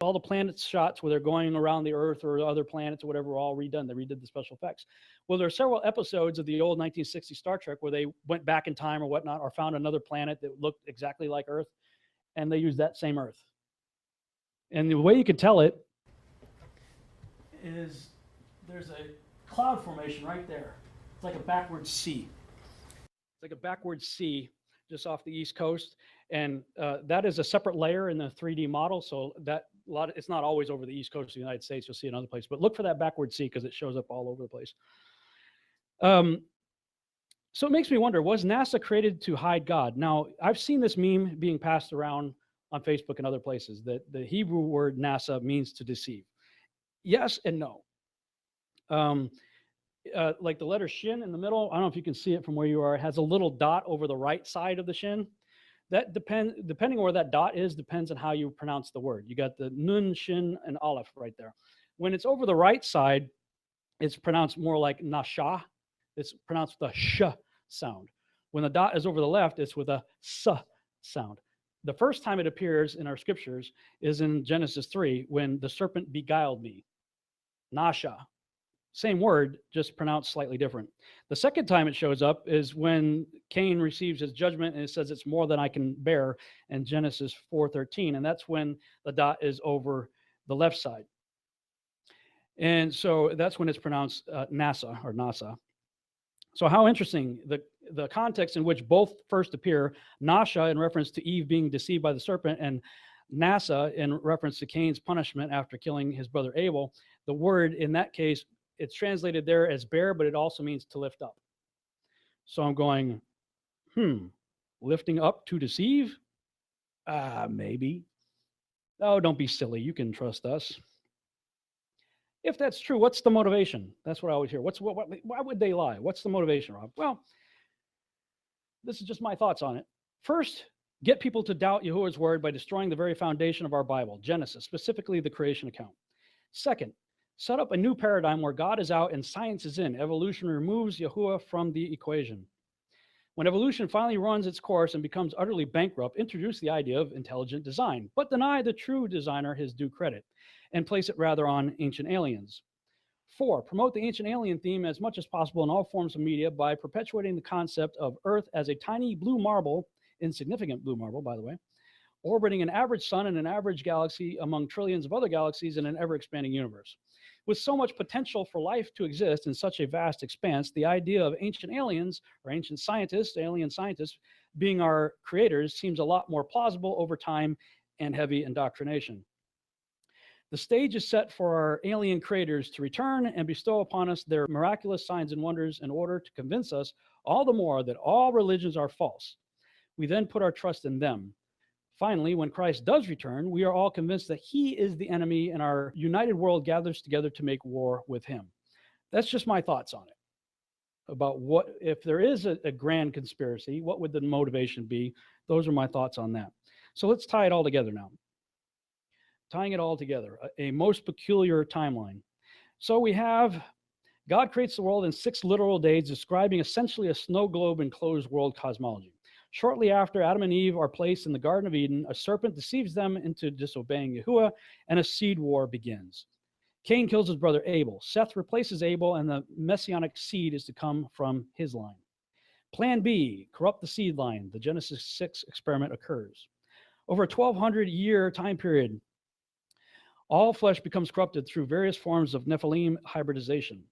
all the planet shots where they're going around the Earth or other planets or whatever were all redone. They redid the special effects. Well, there are several episodes of the old 1960 Star Trek where they went back in time or whatnot, or found another planet that looked exactly like Earth, and they used that same Earth. And the way you can tell it is there's a cloud formation right there. It's like a backward C. It's like a backward C just off the East Coast, and that is a separate layer in the 3D model. So that it's not always over the East Coast of the United States. You'll see it in other places, but look for that backward C because it shows up all over the place. So it makes me wonder: was NASA created to hide God? Now, I've seen this meme being passed around on Facebook and other places that the Hebrew word NASA means to deceive. Yes and no. Like the letter shin in the middle, I don't know if you can see it from where you are, it has a little dot over the right side of the shin. That depending on where that dot is, depends on how you pronounce the word. You got the nun, shin, and aleph right there. When it's over the right side, it's pronounced more like nasha. It's pronounced with a sh sound. When the dot is over the left, it's with a s sound. The first time it appears in our scriptures is in Genesis 3, when the serpent beguiled me. Nasha. Same word, just pronounced slightly different. The second time it shows up is when Cain receives his judgment, and it says it's more than I can bear in Genesis 4:13, and that's when the dot is over the left side. And so that's when it's pronounced NASA or NASA. So how interesting, the context in which both first appear, Nasha in reference to Eve being deceived by the serpent, and NASA in reference to Cain's punishment after killing his brother Abel. The word in that case, it's translated there as bear, but it also means to lift up. So I'm going, lifting up to deceive? Maybe. Oh, don't be silly. You can trust us. If that's true, what's the motivation? That's what I always hear. Why would they lie? What's the motivation, Rob? Well, this is just my thoughts on it. First, get people to doubt Yahuwah's word by destroying the very foundation of our Bible, Genesis, specifically the creation account. Second, set up a new paradigm where God is out and science is in. Evolution removes Yahuwah from the equation. When evolution finally runs its course and becomes utterly bankrupt, introduce the idea of intelligent design, but deny the true designer his due credit, and place it rather on ancient aliens. 4, promote the ancient alien theme as much as possible in all forms of media by perpetuating the concept of Earth as a tiny blue marble, insignificant blue marble, by the way, orbiting an average sun in an average galaxy among trillions of other galaxies in an ever-expanding universe. With so much potential for life to exist in such a vast expanse, the idea of ancient aliens or ancient scientists, alien scientists, being our creators seems a lot more plausible over time and heavy indoctrination. The stage is set for our alien creators to return and bestow upon us their miraculous signs and wonders in order to convince us all the more that all religions are false. We then put our trust in them. Finally, when Christ does return, we are all convinced that he is the enemy and our united world gathers together to make war with him. That's just my thoughts on it. About what, if there is a grand conspiracy, what would the motivation be? Those are my thoughts on that. So let's tie it all together now. Tying it all together, a most peculiar timeline. So we have God creates the world in 6 literal days, describing essentially a snow globe enclosed world cosmology. Shortly after Adam and Eve are placed in the Garden of Eden, a serpent deceives them into disobeying Yahuwah, and a seed war begins. Cain kills his brother Abel. Seth replaces Abel, and the messianic seed is to come from his line. Plan B, corrupt the seed line. The Genesis 6 experiment occurs. Over a 1,200-year time period, all flesh becomes corrupted through various forms of Nephilim hybridization.